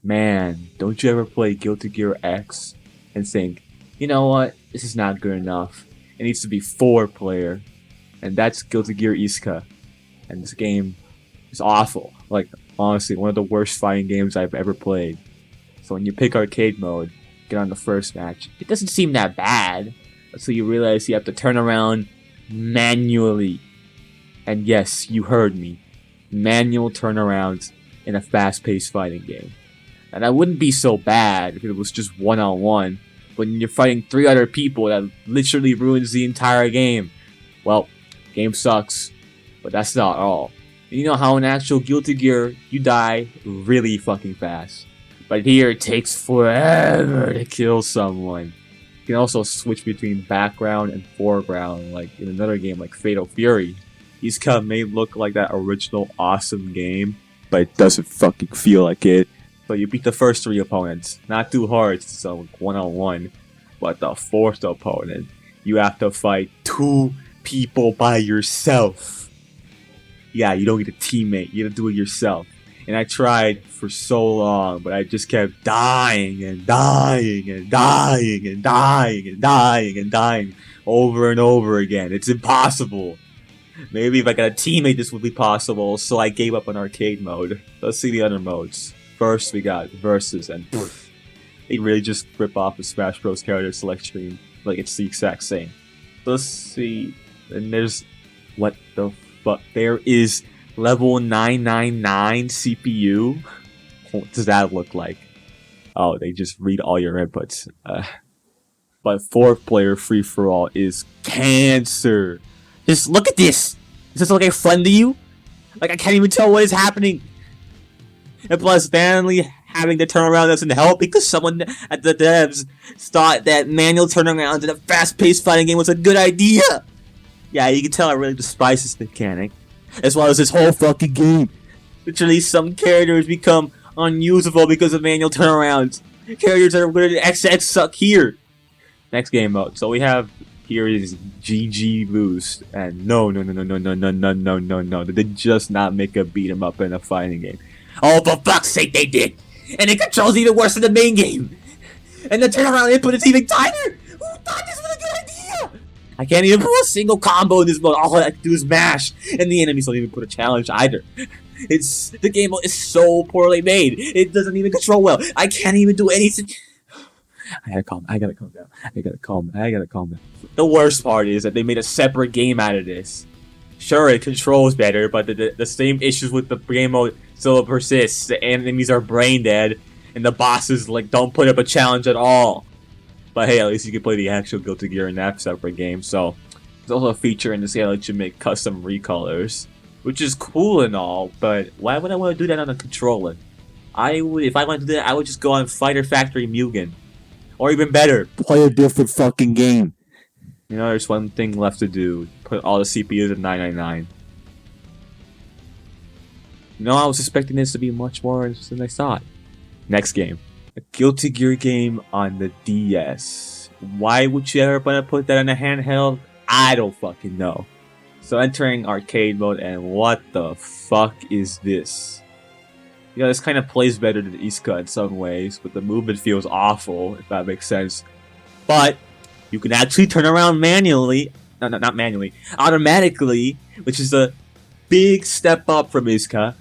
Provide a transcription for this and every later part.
Man, don't you ever play Guilty Gear X and think, you know what, this is not good enough. It needs to be 4-player. And that's Guilty Gear Iska. And this game is awful. Like, honestly, one of the worst fighting games I've ever played. So when you pick arcade mode, get on the first match, it doesn't seem that bad. Until you realize you have to turn around manually. And yes, you heard me. Manual turnarounds in a fast-paced fighting game. And that wouldn't be so bad if it was just one-on-one. But when you're fighting 3 other people, that literally ruins the entire game. Well, game sucks. But that's not all. You know how in actual Guilty Gear, you die really fucking fast. But here, it takes forever to kill someone. You can also switch between background and foreground, like in another game like Fatal Fury. Iska may look like that original awesome game, but it doesn't fucking feel like it. So you beat the first 3 opponents. Not too hard, so one-on-one. But the 4th opponent, you have to fight 2 people by yourself. Yeah, you don't get a teammate. You have to do it yourself. And I tried for so long, but I just kept dying and dying and dying and dying and dying and dying over and over again. It's impossible. Maybe if I got a teammate, this would be possible, so I gave up on arcade mode. Let's see the other modes. First, we got Versus, and they really just rip off the Smash Bros. Character select screen. Like, it's the exact same. Let's see. And there's... What the fuck? There is level 999 CPU. What does that look like? Oh, they just read all your inputs. But 4-player free-for-all is cancer. Just look at this! Is this okay fun to you? Like, I can't even tell what is happening. And plus, apparently, having to turn around doesn't help because someone at the devs thought that manual turnaround in a fast-paced fighting game was a good idea. Yeah, you can tell I really despise this mechanic, as well as this whole fucking game. Literally, some characters become unusable because of manual turnarounds. Characters that are good at XX suck here. Next game mode. So we have here is GG Boost, and no, they did just not make a beat 'em up in a fighting game. Oh, for fuck's sake, they did! And the controls even worse than the main game! And the turnaround input is even tighter! Who thought this was a good idea? I can't even pull a single combo in this mode. All I have to do is mash, and the enemies don't even put a challenge either. The game mode is so poorly made. It doesn't even control well. I can't even do anything. I gotta calm down. The worst part is that they made a separate game out of this. Sure, it controls better, but the same issues with the game mode still persists. The enemies are brain dead, and the bosses don't put up a challenge at all. But hey, at least you can play the actual Guilty Gear in that separate game. So there's also a feature in this game that lets you make custom recolors, which is cool and all. But why would I want to do that on a controller? If I wanted to do that, I would just go on Fighter Factory Mugen, or even better, play a different fucking game. You know, there's one thing left to do. Put all the CPUs at 999. No, I was expecting this to be much more than I thought. Next game. A Guilty Gear game on the DS. Why would you ever want to put that on a handheld? I don't fucking know. So entering arcade mode, and what the fuck is this? You know, this kind of plays better than Iska in some ways, but the movement feels awful, if that makes sense. But you can actually turn around manually. No, not manually. Automatically, which is a big step up from Iska.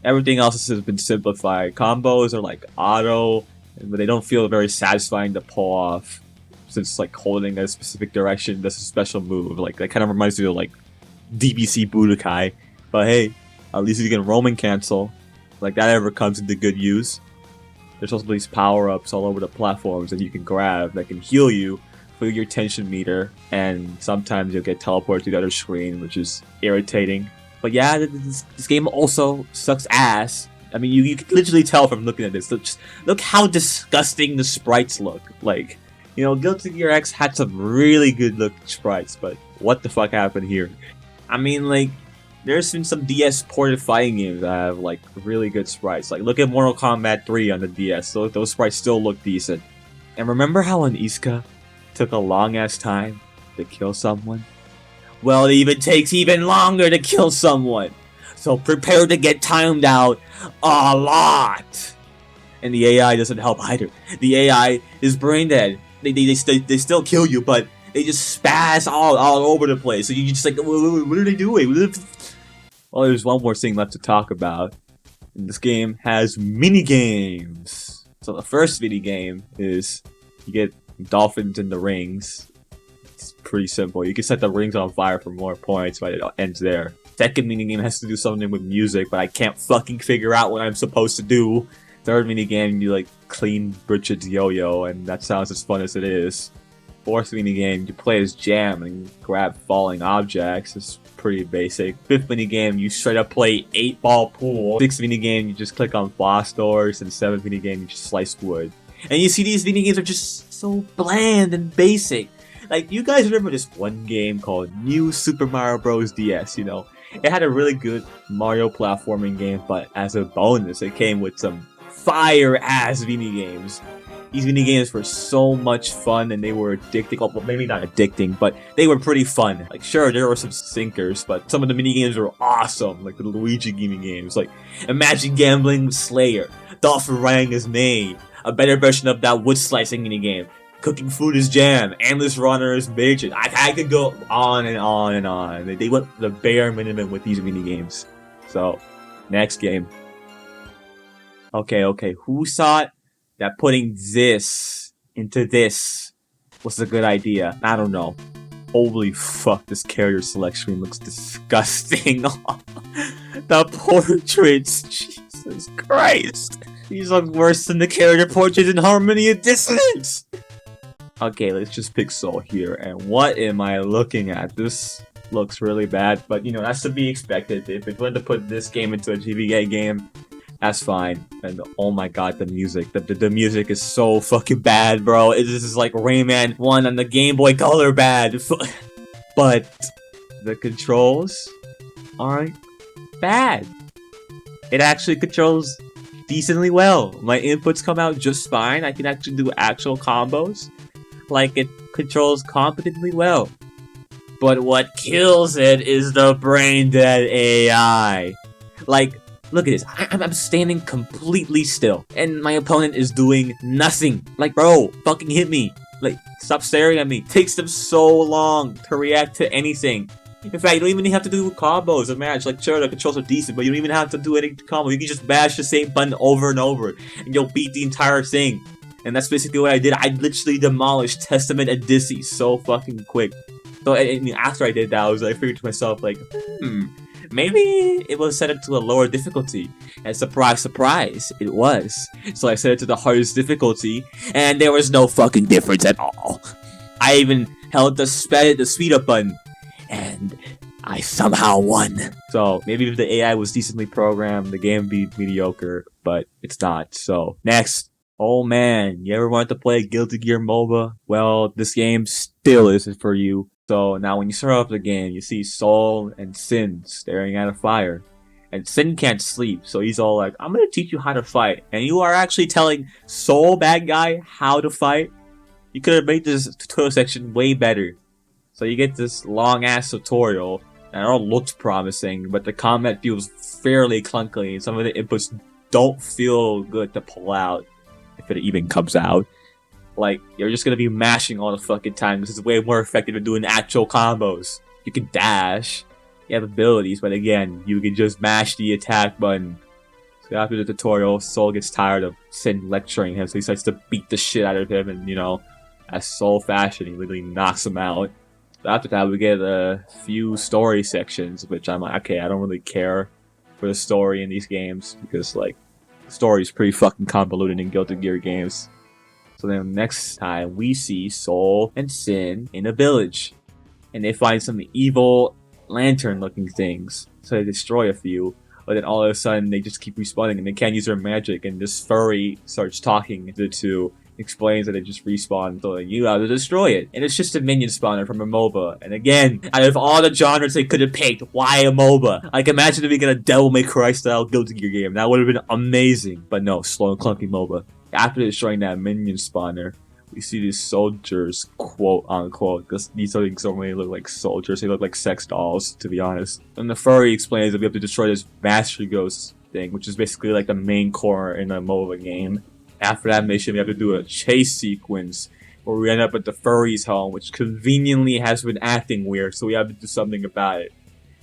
Everything else has been simplified. Combos are like auto, but they don't feel very satisfying to pull off, since holding a specific direction does a special move. That kind of reminds me of DBC Budokai. But hey, at least you can roaming cancel. That ever comes into good use. There's also these power-ups all over the platforms that you can grab that can heal you, fill your tension meter, and sometimes you'll get teleported to the other screen, which is irritating. But yeah, this game also sucks ass. I mean, you can literally tell from looking at this. Look how disgusting the sprites look. Guilty Gear X had some really good looking sprites, but what the fuck happened here? I mean, there's been some DS ported fighting games that have really good sprites. Look at Mortal Kombat 3 on the DS. Those sprites still look decent. And remember how on Iska took a long ass time to kill someone? Well, it even takes even longer to kill someone. So prepare to get timed out a lot. And the AI doesn't help either. The AI is brain dead. They still kill you, but they just spaz all over the place. So you just like, what are they doing? Well, there's one more thing left to talk about. And this game has mini games. So the first mini game is you get dolphins in the rings. It's pretty simple. You can set the rings on fire for more points, but it ends there. Second mini game has to do something with music, but I can't fucking figure out what I'm supposed to do. Third mini game, you like clean Bridget's yo-yo, and that sounds as fun as it is. Fourth mini game, you play as Jam and grab falling objects. It's pretty basic. Fifth mini game, you straight up play 8-ball pool. Sixth mini game, you just click on boss doors, and seventh mini game, you just slice wood. And you see these mini games are just so bland and basic. Like, you guys remember this one game called New Super Mario Bros. DS, you know? It had a really good Mario platforming game, but as a bonus, it came with some fire-ass mini games. These mini games were so much fun, and they were addicting. Well, maybe not addicting, but they were pretty fun. Like, sure, there were some sinkers, but some of the mini games were awesome. Like the Luigi mini games, like Imagine Gambling with Slayer, Dolphin Rang is May, a better version of that wood slicing mini game. Cooking Food is Jam, Endless Runner is Midget. I could go on and on and on. They went the bare minimum with these mini games. So, next game. Okay, who thought that putting this into this was a good idea? I don't know. Holy fuck, this character select screen looks disgusting. The portraits, Jesus Christ. These look worse than the character portraits in Harmony of Dissonance. Okay, let's just pick Soul here. And what am I looking at? This looks really bad, but you know, that's to be expected. If it's going to put this game into a GBA game, that's fine. And oh my god, the music. The music is so fucking bad, bro. This is like Rayman 1 on the Game Boy Color bad. But the controls aren't bad. It actually controls decently well. My inputs come out just fine. I can actually do actual combos. Like, it controls competently well. But what kills it is the brain dead AI. Like, look at this. I'm standing completely still, and my opponent is doing nothing. Like, bro, fucking hit me. Like, stop staring at me. It takes them so long to react to anything. In fact, you don't even have to do combos or match. Like, sure, the controls are decent, but you don't even have to do any combo. You can just bash the same button over and over, and you'll beat the entire thing. And that's basically what I did. I literally demolished Testament and Dizzy so fucking quick. So, I mean, after I did that, I figured to myself, like, maybe it was set it to a lower difficulty. And surprise, surprise, it was. So I set it to the hardest difficulty, and there was no fucking difference at all. I even held the speed up button, and I somehow won. So maybe if the AI was decently programmed, the game would be mediocre, but it's not. So next. Oh man, you ever wanted to play Guilty Gear MOBA? Well, this game still isn't for you. So now when you start off the game, you see Soul and Sin staring at a fire. And Sin can't sleep, so he's all like, I'm gonna teach you how to fight. And you are actually telling Soul, bad guy, how to fight? You could have made this tutorial section way better. So you get this long-ass tutorial, and it all looks promising, but the combat feels fairly clunky, and some of the inputs don't feel good to pull out. If it even comes out. Like, you're just gonna be mashing all the fucking time. This is way more effective than doing actual combos. You can dash, you have abilities, but again, you can just mash the attack button. So after the tutorial, Soul gets tired of Sin lecturing him, so he starts to beat the shit out of him, and you know, as Soul fashion, he literally knocks him out. So after that, we get a few story sections, which I'm like, okay, I don't really care for the story in these games, because like, the story is pretty fucking convoluted in Guilty Gear games. So then next time, we see Soul and Sin in a village. And they find some evil lantern-looking things. So they destroy a few. But then all of a sudden, they just keep respawning and they can't use their magic. And this furry starts talking to the two. Explains that they just respawn, so you have to destroy it. And it's just a minion spawner from a MOBA. And again, out of all the genres they could have picked, why a MOBA? Like, imagine if we get a Devil May Cry style Guilty Gear game. That would have been amazing. But no, slow and clunky MOBA. After destroying that minion spawner, we see these soldiers, quote unquote, because these things don't really look like soldiers, they look like sex dolls, to be honest. And the furry explains that we have to destroy this Master Ghost thing, which is basically like the main core in a MOBA game. After that mission, we have to do a chase sequence where we end up at the furry's home, which conveniently has been acting weird, so we have to do something about it.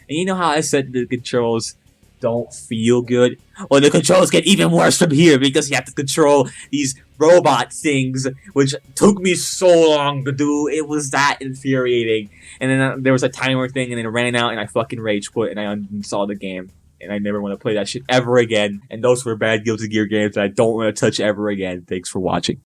And you know how I said the controls don't feel good? Well, the controls get even worse from here because you have to control these robot things, which took me so long to do. It was that infuriating. And then there was a timer thing, and then it ran out, and I fucking rage quit, and I uninstalled the game. And I never want to play that shit ever again. And those were bad Guilty Gear games that I don't want to touch ever again. Thanks for watching.